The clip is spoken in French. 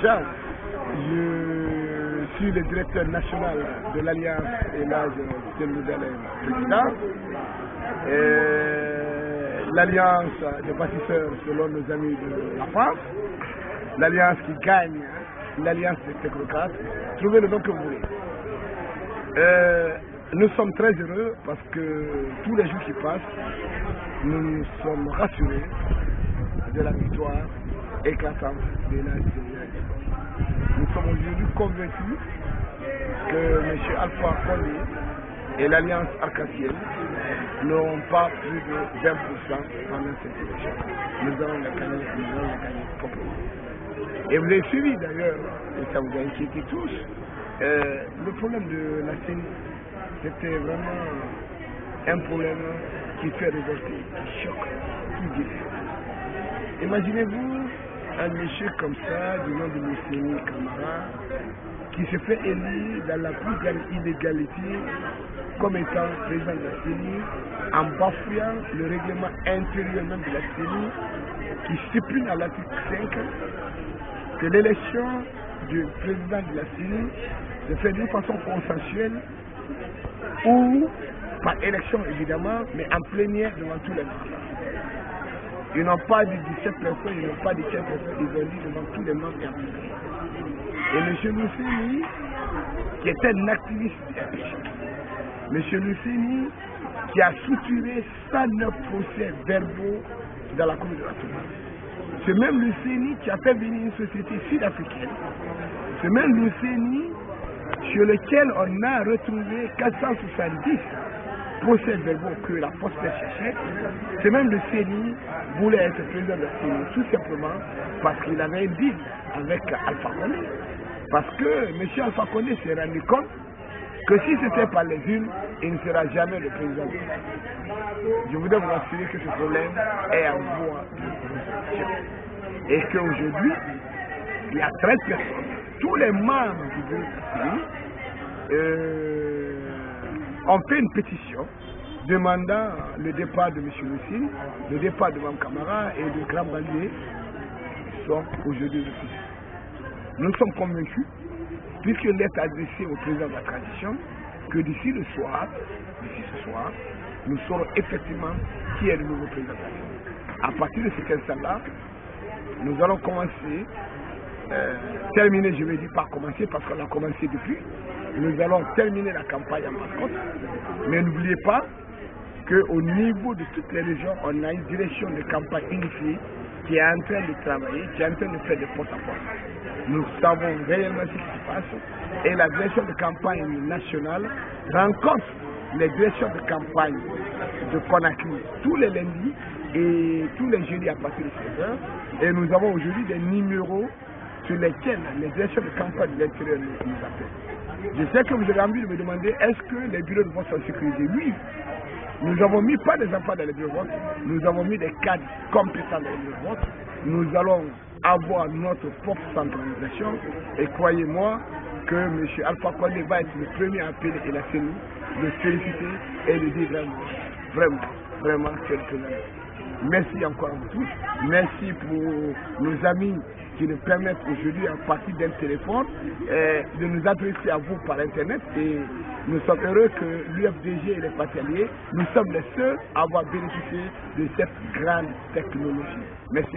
Déjà, je suis le directeur national de l'Alliance Élage de Moudalem Président. L'Alliance des bâtisseurs selon nos amis de la France. L'Alliance qui gagne, l'Alliance des technocrates. Trouvez le nom que vous voulez. Nous sommes très heureux parce que tous les jours qui passent, nous sommes rassurés de la victoire éclatante de la CEDEAO. Nous sommes aujourd'hui convaincus que M. Alpha Condé et l'Alliance Arc-en-Ciel n'auront pas plus de 20% pendant cette élection. Nous allons les gagner proprement. Et vous avez suivi d'ailleurs, et ça vous a inquiété tous, le problème de la CENI, c'était vraiment un problème qui fait révolter, qui choque, qui divise. Imaginez-vous un monsieur comme ça, du nom de Mousseni Camara, qui se fait élire dans la plus grande illégalité comme étant président de la CENI, en bafouillant le règlement intérieur même de la CENI, qui stipule à l'article 5 que l'élection du président de la CENI se fait d'une façon consensuelle ou par élection évidemment, mais en plénière devant tous les membres. Ils n'ont pas dit 17 personnes, ils n'ont pas dit 15 personnes, ils ont dit devant tous les membres impliqués. Et M. Mousseni, qui est un activiste M. Mousseni, qui a structuré 109 procès verbaux dans la commune de la Touma. C'est même Mousseni qui a fait venir une société sud-africaine. C'est même Mousseni sur lequel on a retrouvé 470 procès verbaux que la poste cherchait. C'est même le CENI voulait être président de la CENI, tout simplement parce qu'il avait un deal avec Alpha Condé. Parce que M. Alpha Condé s'est rendu compte que si c'était par les urnes, il ne sera jamais le président de la CENI. Je voudrais vous assurer que ce problème est en voie de résolution. Et qu'aujourd'hui, il y a 13 personnes, tous les membres du bureau de la CENI, ont fait une pétition demandant le départ de M. Mousseni, le départ de Mme Camara et de Grand Bandier sont aujourd'hui refusés. Nous sommes convaincus, puisqu'il est adressé au président de la transition, que d'ici ce soir, nous saurons effectivement qui est le nouveau président de la CENI. À partir de cet instant-là, nous allons commencer, terminer, je vais dire pas commencer parce qu'on a commencé depuis, nous allons terminer la campagne en mascotte, mais n'oubliez pas qu'au niveau de toutes les régions, on a une direction de campagne unifiée qui est en train de travailler, qui est en train de faire des porte-à-porte. Nous savons réellement ce qui se passe et la direction de campagne nationale rencontre les directions de campagne de Conakry tous les lundis et tous les jeudis à partir de 16h. Et nous avons aujourd'hui des numéros sur lesquels les directions de campagne de l'intérieur nous appellent. Je sais que vous avez envie de me demander, est-ce que les bureaux de vote sont sécurisés? Oui. Nous avons mis pas des enfants dans les bureaux de vote, nous avons mis des cadres compétents dans les bureaux de vote. Nous allons avoir notre propre centralisation et croyez-moi que M. Alpha Condé va être le premier à appeler et la CENI, de féliciter et de dire vraiment quel président. Merci encore à vous tous. Merci pour nos amis qui nous permettent aujourd'hui, à partir d'un téléphone, de nous adresser à vous par Internet. Et nous sommes heureux que l'UFDG et les partis alliés, nous sommes les seuls à avoir bénéficié de cette grande technologie. Merci.